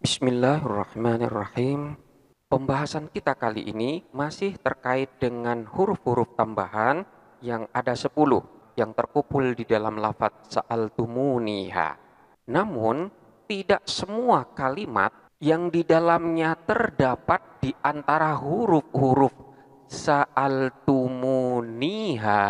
Bismillahirrahmanirrahim. Pembahasan kita kali ini masih terkait dengan huruf-huruf tambahan yang ada 10 yang terkumpul di dalam lafadz sa'altumuniha. Namun, tidak semua kalimat yang di dalamnya terdapat di antara huruf-huruf sa'altumuniha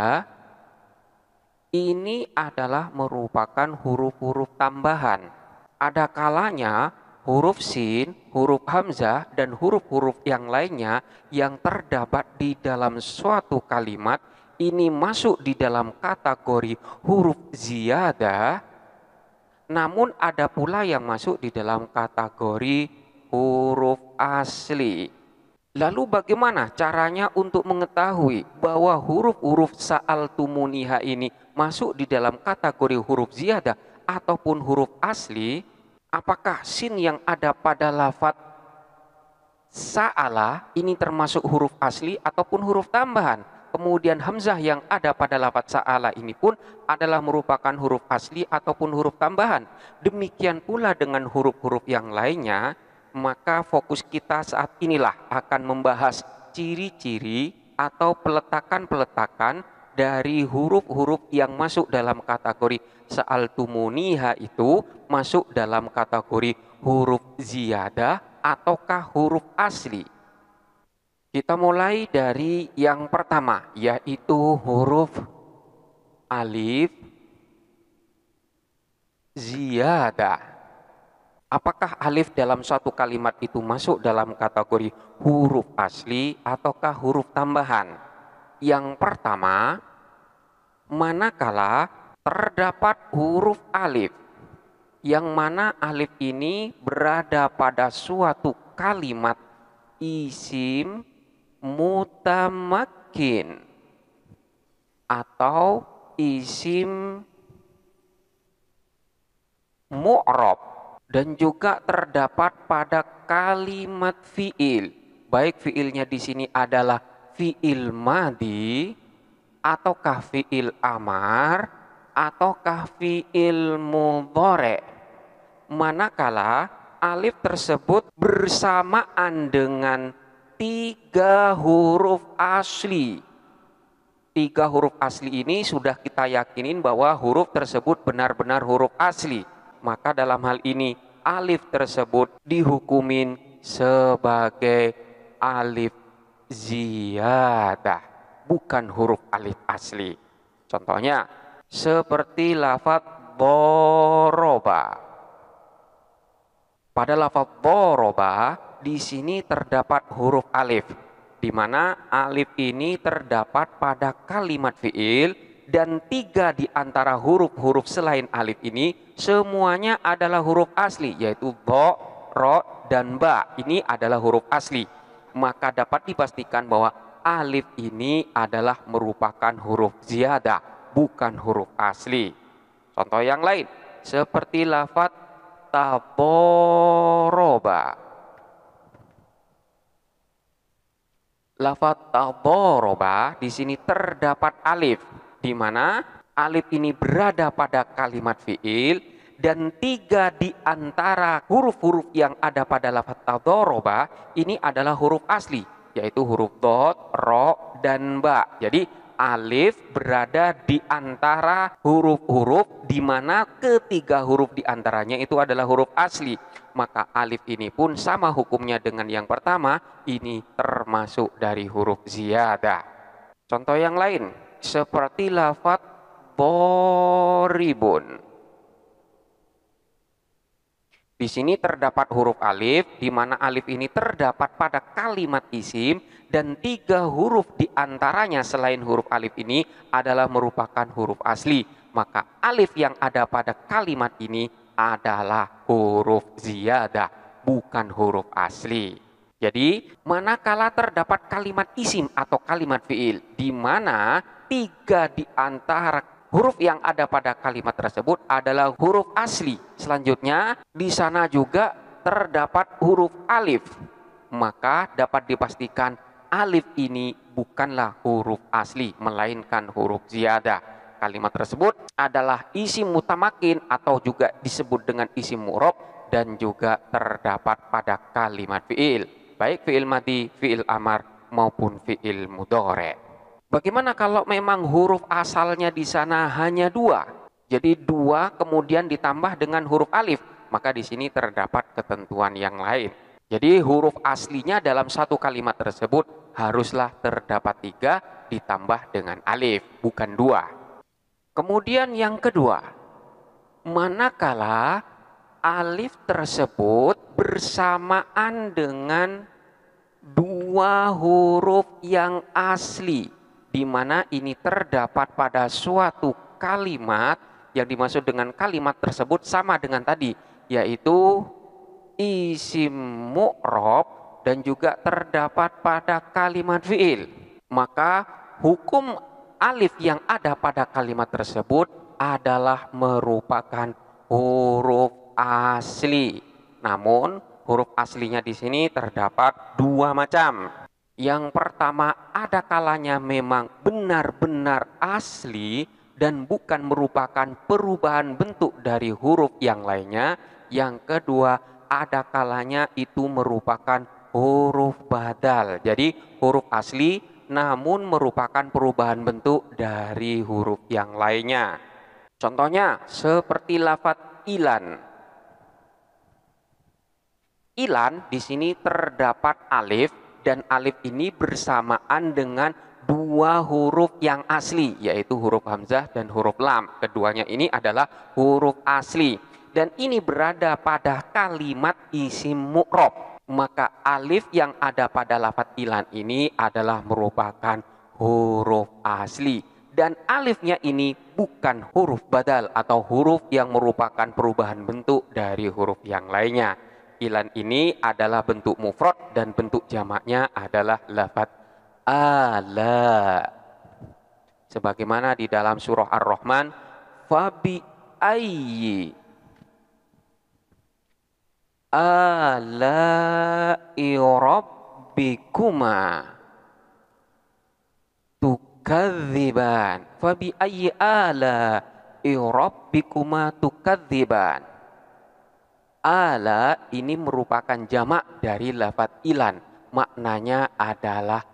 ini adalah merupakan huruf-huruf tambahan. Ada kalanya huruf sin, huruf hamzah, dan huruf-huruf yang lainnya yang terdapat di dalam suatu kalimat ini masuk di dalam kategori huruf ziyadah, namun ada pula yang masuk di dalam kategori huruf asli. Lalu bagaimana caranya untuk mengetahui bahwa huruf-huruf sa'altumuniha ini masuk di dalam kategori huruf ziyadah ataupun huruf asli? Apakah sin yang ada pada lafadz sa'ala ini termasuk huruf asli ataupun huruf tambahan? Kemudian hamzah yang ada pada lafadz sa'ala ini pun adalah merupakan huruf asli ataupun huruf tambahan. Demikian pula dengan huruf-huruf yang lainnya. Maka fokus kita saat inilah akan membahas ciri-ciri atau peletakan-peletakan dari huruf-huruf yang masuk dalam kategori sa'altumuniha itu masuk dalam kategori huruf ziyadah ataukah huruf asli. Kita mulai dari yang pertama, yaitu huruf alif ziyadah. Apakah alif dalam suatu kalimat itu masuk dalam kategori huruf asli ataukah huruf tambahan? Yang pertama, manakala terdapat huruf alif, yang mana alif ini berada pada suatu kalimat isim mutamakin atau isim mu'rab, dan juga terdapat pada kalimat fiil. Baik fiilnya di sini adalah fiil madi, ataukah fiil amar, ataukah fiil mudhari. Manakala alif tersebut bersamaan dengan 3 huruf asli. 3 huruf asli ini sudah kita yakinin bahwa huruf tersebut benar-benar huruf asli. Maka dalam hal ini alif tersebut dihukumin sebagai alif ziyadah, bukan huruf alif asli. Contohnya seperti lafadz doroba. Pada lafadz doroba di sini terdapat huruf alif, di mana alif ini terdapat pada kalimat fiil. Dan 3 di antara huruf-huruf selain alif ini semuanya adalah huruf asli, yaitu dho, ro, dan ba. Ini adalah huruf asli. Maka dapat dipastikan bahwa alif ini adalah merupakan huruf ziyadah, bukan huruf asli. Contoh yang lain, seperti lafadz taboroba. Lafadz taboroba di sini terdapat alif, di mana alif ini berada pada kalimat fiil, dan 3 di antara huruf-huruf yang ada pada lafadz tadoroba ini adalah huruf asli, yaitu huruf dot, ro, dan ba. Jadi alif berada di antara huruf-huruf di mana ketiga huruf di antaranya itu adalah huruf asli. Maka alif ini pun sama hukumnya dengan yang pertama, ini termasuk dari huruf ziyadah. Contoh yang lain, seperti lafadz boribun. Di sini terdapat huruf alif, di mana alif ini terdapat pada kalimat isim, dan 3 huruf di antaranya selain huruf alif ini adalah merupakan huruf asli. Maka alif yang ada pada kalimat ini adalah huruf ziyadah, bukan huruf asli. Jadi, manakala terdapat kalimat isim atau kalimat fiil, di mana 3 di antara huruf yang ada pada kalimat tersebut adalah huruf asli. Selanjutnya, di sana juga terdapat huruf alif. Maka dapat dipastikan alif ini bukanlah huruf asli, melainkan huruf ziyadah. Kalimat tersebut adalah isim mutamakin atau juga disebut dengan isim mu'rab dan juga terdapat pada kalimat fiil, baik fiil madhi, fiil amar maupun fiil mudhari'. Bagaimana kalau memang huruf asalnya di sana hanya dua? Jadi dua kemudian ditambah dengan huruf alif, maka di sini terdapat ketentuan yang lain. Jadi huruf aslinya dalam satu kalimat tersebut haruslah terdapat tiga ditambah dengan alif, bukan dua. Kemudian yang kedua, manakala alif tersebut bersamaan dengan dua huruf yang asli, di mana ini terdapat pada suatu kalimat yang dimaksud dengan kalimat tersebut sama dengan tadi, yaitu isim mu'rab dan juga terdapat pada kalimat fiil. Maka hukum alif yang ada pada kalimat tersebut adalah merupakan huruf asli. Namun huruf aslinya di sini terdapat dua macam. Yang pertama, ada kalanya memang benar-benar asli dan bukan merupakan perubahan bentuk dari huruf yang lainnya. Yang kedua, ada kalanya itu merupakan huruf badal. Jadi huruf asli namun merupakan perubahan bentuk dari huruf yang lainnya. Contohnya seperti lafaz ilan. Ilan di sini terdapat alif dan alif ini bersamaan dengan dua huruf yang asli, yaitu huruf hamzah dan huruf lam. Keduanya ini adalah huruf asli dan ini berada pada kalimat isim mu'rab. Maka alif yang ada pada lafaz ilan ini adalah merupakan huruf asli dan alifnya ini bukan huruf badal atau huruf yang merupakan perubahan bentuk dari huruf yang lainnya. Ilan ini adalah bentuk mufrad dan bentuk jamaknya adalah lafaz ala. Sebagaimana di dalam surah Ar-Rahman, fabi ayyi ala'i rabbikuma tukadziban. Fabi ayyi ala'i rabbikuma tukadziban. Ala ini merupakan jamak dari lafaz ilan. Maknanya adalah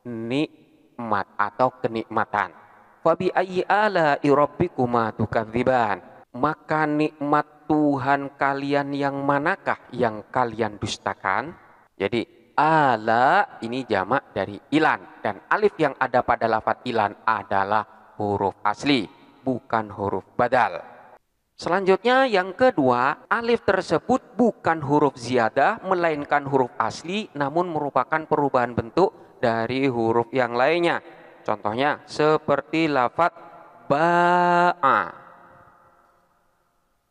nikmat atau kenikmatan. Fabi ayyi ala'i rabbikuma tukadziban. Maka nikmat Tuhan kalian yang manakah yang kalian dustakan? Jadi ala ini jamak dari ilan dan alif yang ada pada lafaz ilan adalah huruf asli, bukan huruf badal. Selanjutnya yang kedua, alif tersebut bukan huruf ziyadah melainkan huruf asli namun merupakan perubahan bentuk dari huruf yang lainnya. Contohnya seperti lafaz ba'a.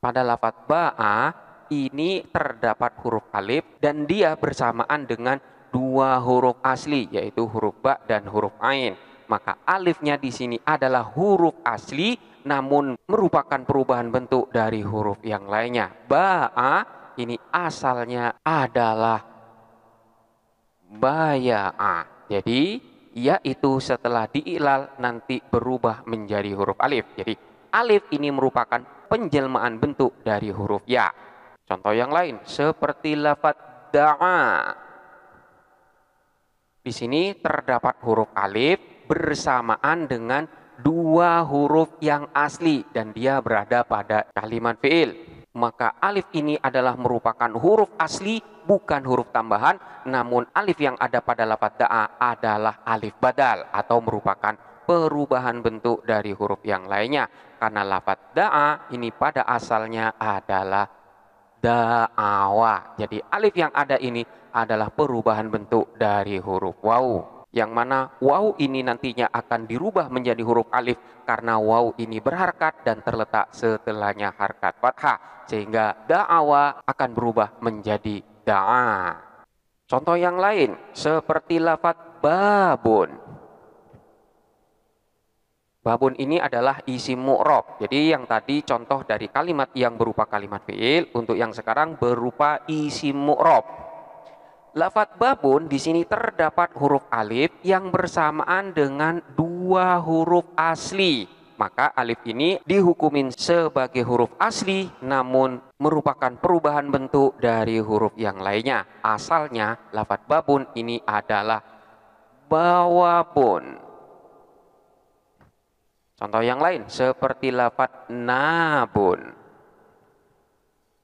Pada lafaz ba'a ini terdapat huruf alif dan dia bersamaan dengan dua huruf asli, yaitu huruf ba dan huruf ain. Maka alifnya di sini adalah huruf asli namun merupakan perubahan bentuk dari huruf yang lainnya. Ba'a ini asalnya adalah baya'a. Jadi yaitu setelah diilal nanti berubah menjadi huruf alif. Jadi alif ini merupakan penjelmaan bentuk dari huruf ya. Contoh yang lain seperti lafaz da'a. Di sini terdapat huruf alif bersamaan dengan dua huruf yang asli dan dia berada pada kalimat fiil. Maka alif ini adalah merupakan huruf asli bukan huruf tambahan, namun alif yang ada pada lafaz da'a adalah alif badal atau merupakan perubahan bentuk dari huruf yang lainnya. Karena lafaz da'a ini pada asalnya adalah da'awa. Jadi alif yang ada ini adalah perubahan bentuk dari huruf waw. Yang mana waw ini nantinya akan dirubah menjadi huruf alif karena waw ini berharkat dan terletak setelahnya harkat fathah. Sehingga da'awa akan berubah menjadi da'a. Contoh yang lain seperti lafaz babun. Babun ini adalah isim mu'rab. Jadi yang tadi contoh dari kalimat yang berupa kalimat fi'il, untuk yang sekarang berupa isim mu'rab. Lafaz babun di sini terdapat huruf alif yang bersamaan dengan dua huruf asli. maka alif ini dihukumin sebagai huruf asli namun merupakan perubahan bentuk dari huruf yang lainnya. Asalnya lafaz babun ini adalah bawabun. Contoh yang lain seperti lafaz nabun.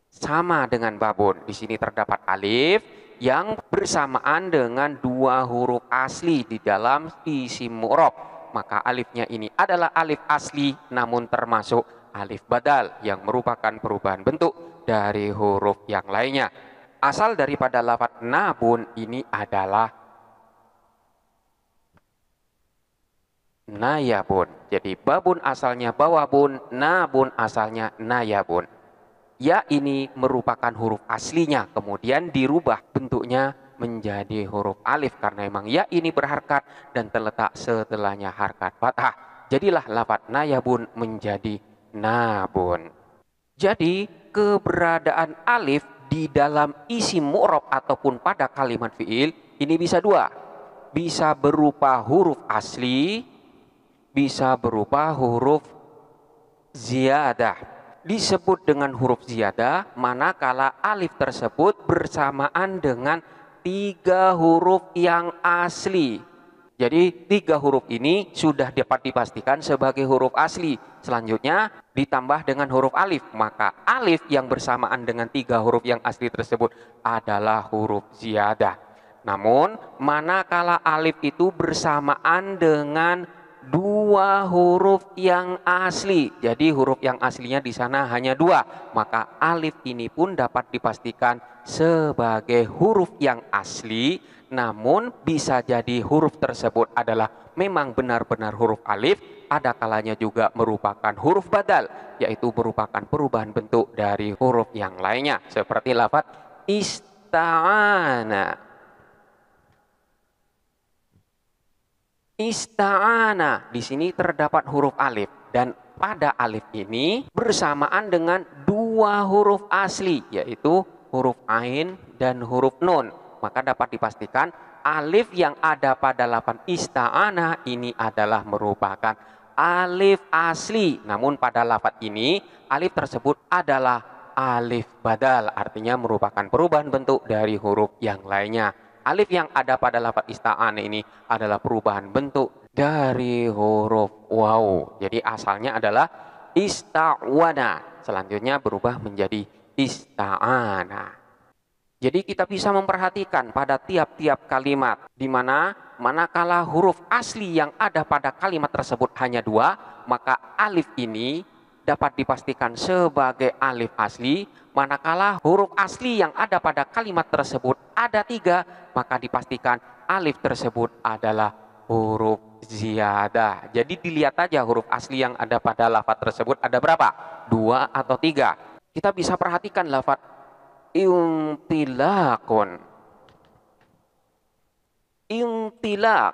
Sama dengan babun. Di sini terdapat alif yang bersamaan dengan dua huruf asli di dalam isim mu'rab. Maka alifnya ini adalah alif asli namun termasuk alif badal yang merupakan perubahan bentuk dari huruf yang lainnya. Asal daripada lafaz nabun ini adalah nayabun. Jadi babun asalnya bawabun, nabun asalnya nayabun. Ya ini merupakan huruf aslinya, kemudian dirubah bentuknya menjadi huruf alif karena memang ya ini berharkat dan terletak setelahnya harkat fathah. Jadilah lafaz nayabun menjadi nabun. Jadi keberadaan alif di dalam isim mu'rab ataupun pada kalimat fi'il ini bisa dua. Bisa berupa huruf asli, bisa berupa huruf ziyadah. Disebut dengan huruf ziyadah manakala alif tersebut bersamaan dengan tiga huruf yang asli. Jadi tiga huruf ini sudah dapat dipastikan sebagai huruf asli. Selanjutnya ditambah dengan huruf alif. Maka alif yang bersamaan dengan tiga huruf yang asli tersebut adalah huruf ziyadah. Namun manakala alif itu bersamaan dengan dua huruf yang asli, jadi huruf yang aslinya di sana hanya dua, maka alif ini pun dapat dipastikan sebagai huruf yang asli. Namun bisa jadi huruf tersebut adalah memang benar-benar huruf alif, ada kalanya juga merupakan huruf badal, yaitu merupakan perubahan bentuk dari huruf yang lainnya, seperti lafaz ista'ana. Ista'ana di sini terdapat huruf alif dan pada alif ini bersamaan dengan dua huruf asli yaitu huruf ain dan huruf nun. Maka dapat dipastikan alif yang ada pada lafaz ista'ana ini adalah merupakan alif asli. Namun pada lafaz ini alif tersebut adalah alif badal, artinya merupakan perubahan bentuk dari huruf yang lainnya. Alif yang ada pada lafaz ista'ana ini adalah perubahan bentuk dari huruf waw. Jadi asalnya adalah ista'wana. Selanjutnya berubah menjadi ista'ana. Jadi kita bisa memperhatikan pada tiap-tiap kalimat di mana manakala huruf asli yang ada pada kalimat tersebut hanya dua, maka alif ini dapat dipastikan sebagai alif asli. Manakala huruf asli yang ada pada kalimat tersebut ada tiga, maka dipastikan alif tersebut adalah huruf ziyadah. Jadi dilihat aja huruf asli yang ada pada lafaz tersebut ada berapa? Dua atau tiga. Kita bisa perhatikan lafaz intilakun. Intilak.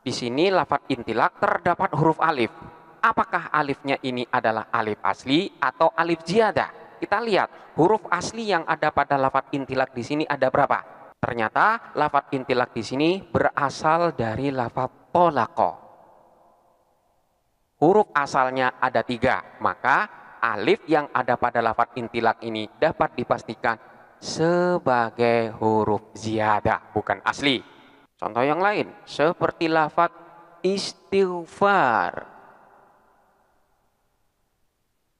Di sini lafaz intilak terdapat huruf alif. Apakah alifnya ini adalah alif asli atau alif ziyadah? Kita lihat huruf asli yang ada pada lafaz intilak di sini ada berapa? Ternyata lafaz intilak di sini berasal dari lafaz tolaqo. Huruf asalnya ada tiga, maka alif yang ada pada lafaz intilak ini dapat dipastikan sebagai huruf ziyadah, bukan asli. Contoh yang lain seperti lafaz istighfar.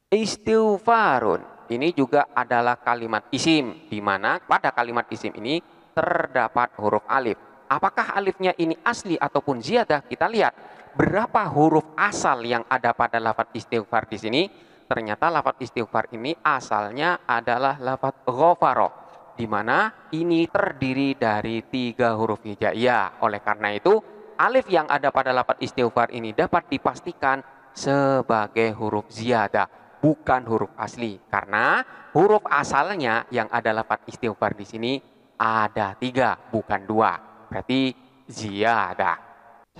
Istighfarun. Ini juga adalah kalimat isim, di mana pada kalimat isim ini terdapat huruf alif. Apakah alifnya ini asli ataupun ziyadah? Kita lihat berapa huruf asal yang ada pada lafaz istighfar di sini. Ternyata lafaz istighfar ini asalnya adalah lafaz ghafaro, di mana ini terdiri dari tiga huruf hijaiyah. Oleh karena itu, alif yang ada pada lafaz istighfar ini dapat dipastikan sebagai huruf ziyadah, bukan huruf asli, karena huruf asalnya yang ada lafaz istighfar di sini ada tiga, bukan dua, berarti ziyadah.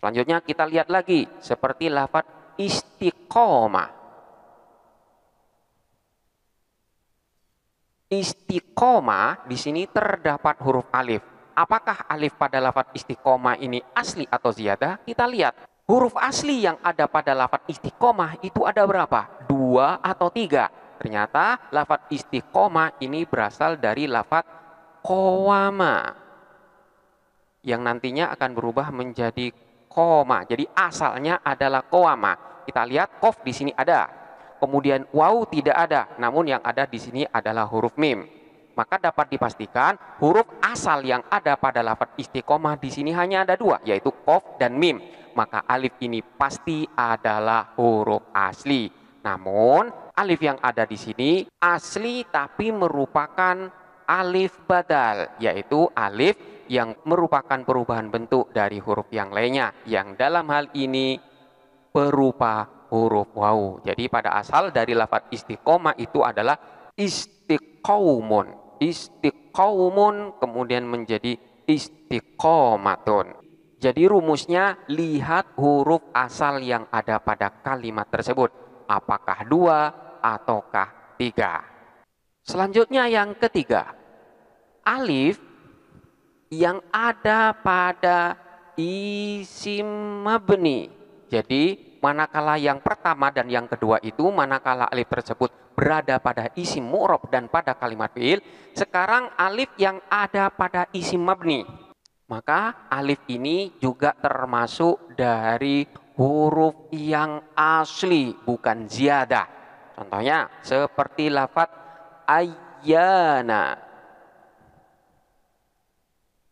Selanjutnya kita lihat lagi seperti lafaz istiqomah. Istiqomah di sini terdapat huruf alif. Apakah alif pada lafaz istiqomah ini asli atau ziyadah? Kita lihat Huruf asli yang ada pada lafadz istiqomah itu ada berapa? 2 atau 3? Ternyata lafadz istiqomah ini berasal dari lafadz qawama, yang nantinya akan berubah menjadi koma. Jadi asalnya adalah qawama. Kita lihat qaf di sini ada. Kemudian waw tidak ada, namun yang ada di sini adalah huruf mim. Maka dapat dipastikan huruf asal yang ada pada lafadz istiqomah di sini hanya ada 2, yaitu qaf dan mim. Maka alif ini pasti adalah huruf asli. Namun alif yang ada di sini asli tapi merupakan alif badal, yaitu alif yang merupakan perubahan bentuk dari huruf yang lainnya, yang dalam hal ini berupa huruf waw. Jadi pada asal dari lafadz istiqomah itu adalah istiqaumun. Istiqaumun kemudian menjadi istiqomatun. Jadi rumusnya, lihat huruf asal yang ada pada kalimat tersebut. Apakah 2 ataukah 3? Selanjutnya yang ketiga, alif yang ada pada isim mabni. Jadi manakala yang pertama dan yang kedua itu, manakala alif tersebut berada pada isim mu'rab dan pada kalimat fi'il, sekarang alif yang ada pada isim mabni. Maka alif ini juga termasuk dari huruf yang asli, bukan ziyadah. Contohnya seperti lafadz ayyana.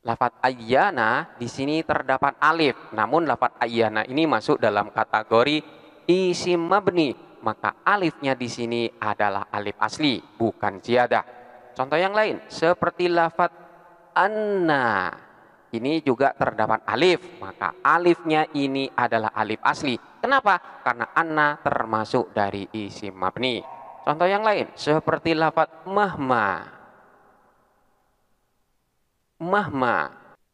Lafadz ayyana di sini terdapat alif, namun lafadz ayyana ini masuk dalam kategori isim mabni. Maka alifnya di sini adalah alif asli, bukan ziyadah. Contoh yang lain seperti lafadz anna. Ini juga terdapat alif, maka alifnya ini adalah alif asli. Kenapa? Karena anna termasuk dari isim mabni. Contoh yang lain seperti lafadz mahma. Mahma.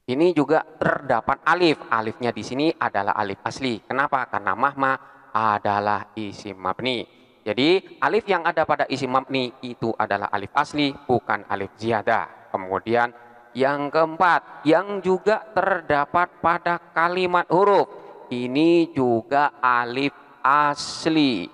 Ini juga terdapat alif. Alifnya di sini adalah alif asli. Kenapa? Karena mahma adalah isim mabni. Jadi alif yang ada pada isim mabni itu adalah alif asli, bukan alif ziyadah. Kemudian yang keempat, yang juga terdapat pada kalimat huruf, ini juga alif asli,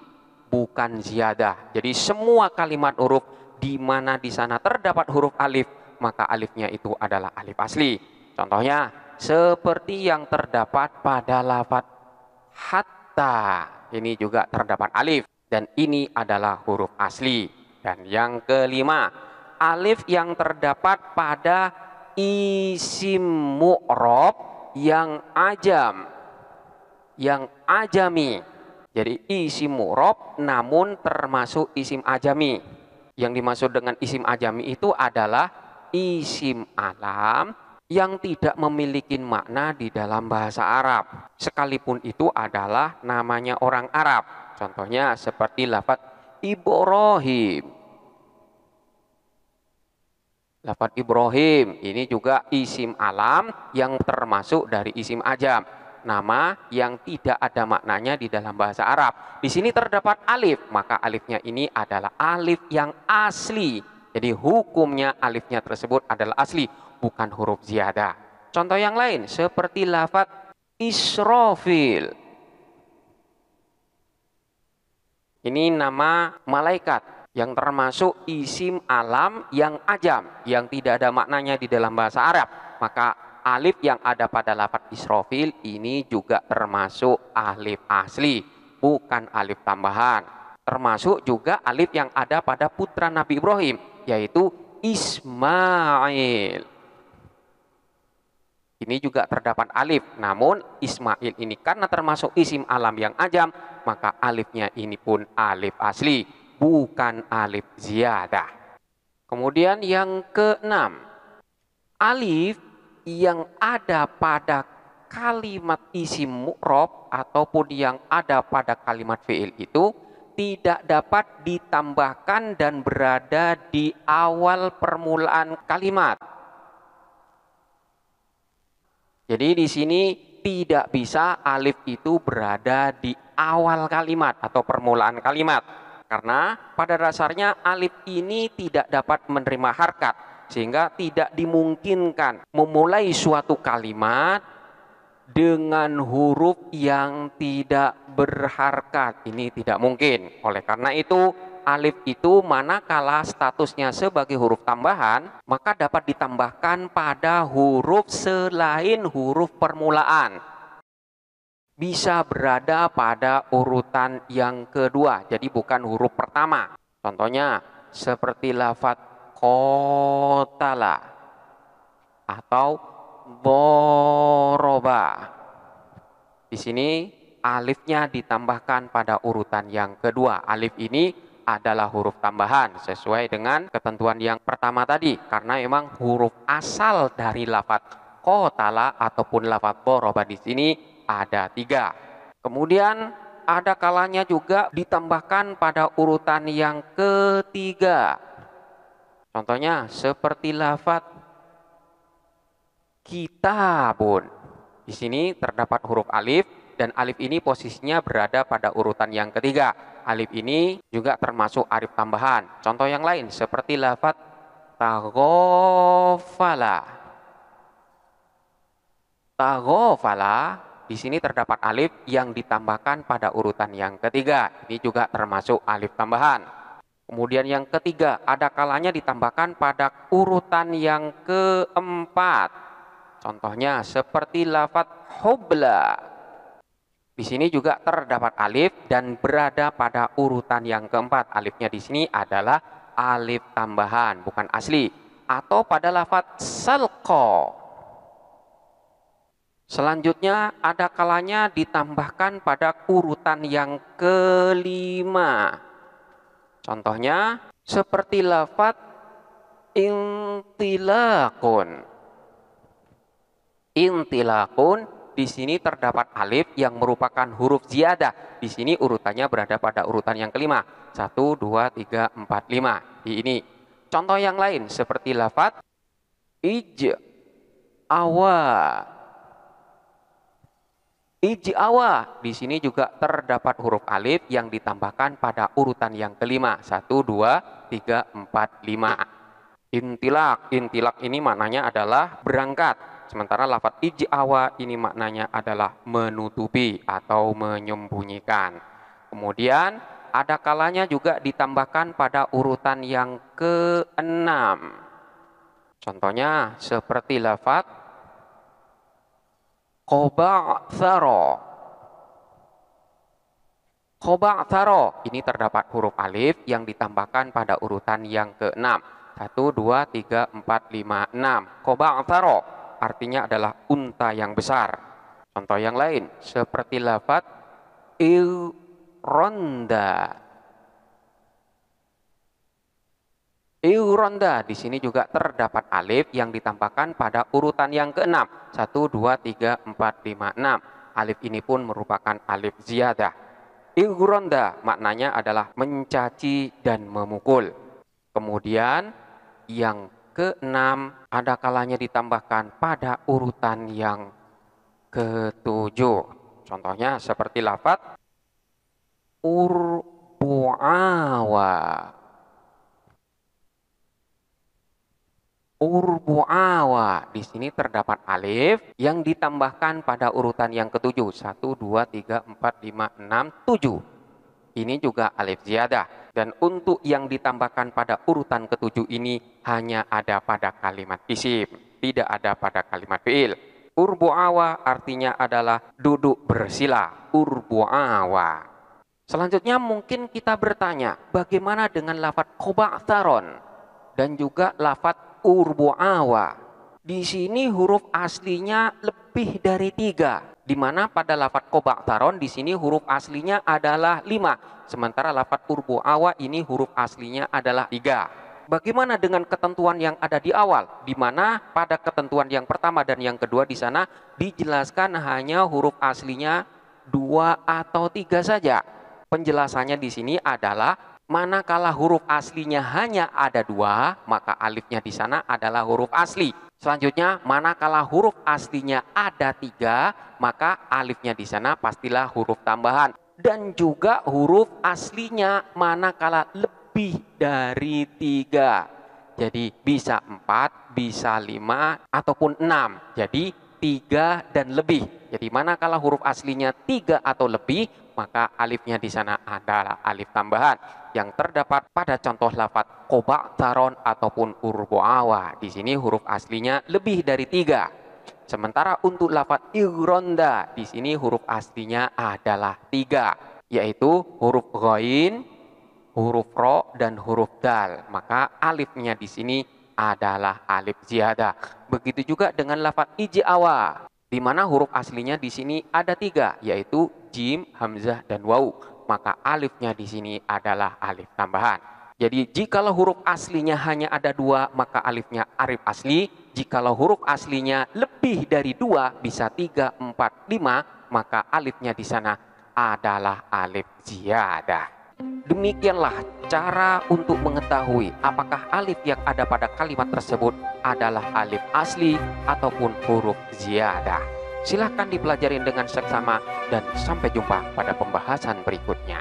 bukan ziyadah. Jadi semua kalimat huruf di mana di sana terdapat huruf alif, maka alifnya itu adalah alif asli. Contohnya seperti yang terdapat pada lafadz hatta, ini juga terdapat alif dan ini adalah huruf asli. Dan yang kelima, alif yang terdapat pada isim mu'rab yang ajam, yang ajami. Jadi isim mu'rab namun termasuk isim ajami. Yang dimaksud dengan isim ajami itu adalah isim alam yang tidak memiliki makna di dalam bahasa Arab, sekalipun itu adalah namanya orang Arab. Contohnya seperti lafadz Ibrahim. Lafadz Ibrahim ini juga isim alam yang termasuk dari isim ajam, nama yang tidak ada maknanya di dalam bahasa Arab. Di sini terdapat alif, maka alifnya ini adalah alif yang asli. Jadi hukumnya alifnya tersebut adalah asli, bukan huruf ziyadah. Contoh yang lain seperti lafadz Israfil. Ini nama malaikat yang termasuk isim alam yang ajam, yang tidak ada maknanya di dalam bahasa Arab. Maka alif yang ada pada lafadz Israfil ini juga termasuk alif asli, bukan alif tambahan. Termasuk juga alif yang ada pada putra Nabi Ibrahim, yaitu Ismail. Ini juga terdapat alif, namun Ismail ini karena termasuk isim alam yang ajam, maka alifnya ini pun alif asli, bukan alif ziyadah. Kemudian yang keenam, alif yang ada pada kalimat isim mu'rab ataupun yang ada pada kalimat fi'il itu tidak dapat ditambahkan dan berada di awal permulaan kalimat. Jadi di sini tidak bisa alif itu berada di awal kalimat atau permulaan kalimat. Karena pada dasarnya alif ini tidak dapat menerima harkat, sehingga tidak dimungkinkan memulai suatu kalimat dengan huruf yang tidak berharkat. Ini tidak mungkin. Oleh karena itu, alif itu manakala statusnya sebagai huruf tambahan, maka dapat ditambahkan pada huruf selain huruf permulaan. Bisa berada pada urutan yang kedua, jadi bukan huruf pertama. Contohnya, seperti lafadz qotala atau doroba. Di sini alifnya ditambahkan pada urutan yang kedua. Alif ini adalah huruf tambahan sesuai dengan ketentuan yang pertama tadi, karena memang huruf asal dari lafadz qotala ataupun lafadz doroba di sini ada 3. Kemudian ada kalanya juga ditambahkan pada urutan yang ketiga. Contohnya seperti lafadz kitabun. Di sini terdapat huruf alif dan alif ini posisinya berada pada urutan yang ketiga. Alif ini juga termasuk alif tambahan. Contoh yang lain seperti lafadz taghofala. Taghofala, di sini terdapat alif yang ditambahkan pada urutan yang ketiga. Ini juga termasuk alif tambahan. Kemudian yang ketiga, ada kalanya ditambahkan pada urutan yang keempat. Contohnya seperti lafadz hubla. Di sini juga terdapat alif dan berada pada urutan yang keempat. Alifnya di sini adalah alif tambahan, bukan asli. Atau pada lafadz salqa. Selanjutnya ada kalanya ditambahkan pada urutan yang kelima. Contohnya seperti lafadz intilaqun. Intilaqun, di sini terdapat alif yang merupakan huruf ziyadah. Di sini urutannya berada pada urutan yang kelima. 1, 2, 3, 4, 5. Di ini. Contoh yang lain seperti lafadz ij'awa. Ij'awa, di sini juga terdapat huruf alif yang ditambahkan pada urutan yang kelima. 1, 2, 3, 4, 5. Intilaq. Intilaq ini maknanya adalah berangkat. Sementara lafadz ij'awa ini maknanya adalah menutupi atau menyembunyikan. Kemudian ada kalanya juga ditambahkan pada urutan yang ke-6. Contohnya seperti lafadz qoba'tharo. Qoba'tharo, ini terdapat huruf alif yang ditambahkan pada urutan yang ke-6. 1, 2, 3, 4, 5, 6. Qoba'tharo artinya adalah unta yang besar. Contoh yang lain seperti lafadz ironda. Ironda, di sini juga terdapat alif yang ditambahkan pada urutan yang ke-6. 1, 2, 3, 4, 5, 6. Alif ini pun merupakan alif ziyadah. Ironda maknanya adalah mencaci dan memukul. Kemudian yang ke-6 ada kalanya ditambahkan pada urutan yang ke-7. Contohnya seperti lafadz urbu'awa. Urbu'awa, di sini terdapat alif yang ditambahkan pada urutan yang ke-7. 1, 2, 3, 4, 5, 6, 7. Ini juga alif ziyadah. Dan untuk yang ditambahkan pada urutan ke-7 ini hanya ada pada kalimat isim, tidak ada pada kalimat fi'il. Urbu'awa artinya adalah duduk bersila. Urbu'awa. Selanjutnya mungkin kita bertanya, bagaimana dengan lafadz qoba'tharon dan juga lafadz urbu'awa? Di sini huruf aslinya lebih dari 3. Di mana pada lafadz qoba'tharon di sini huruf aslinya adalah 5. Sementara lafadz urbu'awa ini huruf aslinya adalah 3. Bagaimana dengan ketentuan yang ada di awal? Di mana pada ketentuan yang pertama dan yang kedua di sana dijelaskan hanya huruf aslinya 2 atau 3 saja. Penjelasannya di sini adalah manakala huruf aslinya hanya ada 2, maka alifnya di sana adalah huruf asli. Selanjutnya, manakala huruf aslinya ada 3, maka alifnya di sana pastilah huruf tambahan. Dan juga huruf aslinya manakala lebih dari 3. Jadi bisa 4, bisa 5, ataupun 6. Jadi 3 dan lebih. Jadi manakala huruf aslinya 3 atau lebih, maka alifnya di sana adalah alif tambahan yang terdapat pada contoh lafaz qoba'taron ataupun urboawa. Di sini huruf aslinya lebih dari 3. Sementara untuk lafaz ighronda, di sini huruf aslinya adalah 3, yaitu huruf ghain, huruf ro, dan huruf dal. Maka alifnya di sini adalah alif ziyadah. Begitu juga dengan lafaz ij'awa, di mana huruf aslinya di sini ada 3, yaitu jim, hamzah, dan wau. Maka alifnya di sini adalah alif tambahan. Jadi jikalau huruf aslinya hanya ada 2, maka alifnya alif asli. Jikalau huruf aslinya lebih dari 2, bisa 3, 4, 5, maka alifnya di sana adalah alif ziyadah. Demikianlah cara untuk mengetahui apakah alif yang ada pada kalimat tersebut adalah alif asli ataupun huruf ziyadah. Silahkan dipelajari dengan seksama dan sampai jumpa pada pembahasan berikutnya.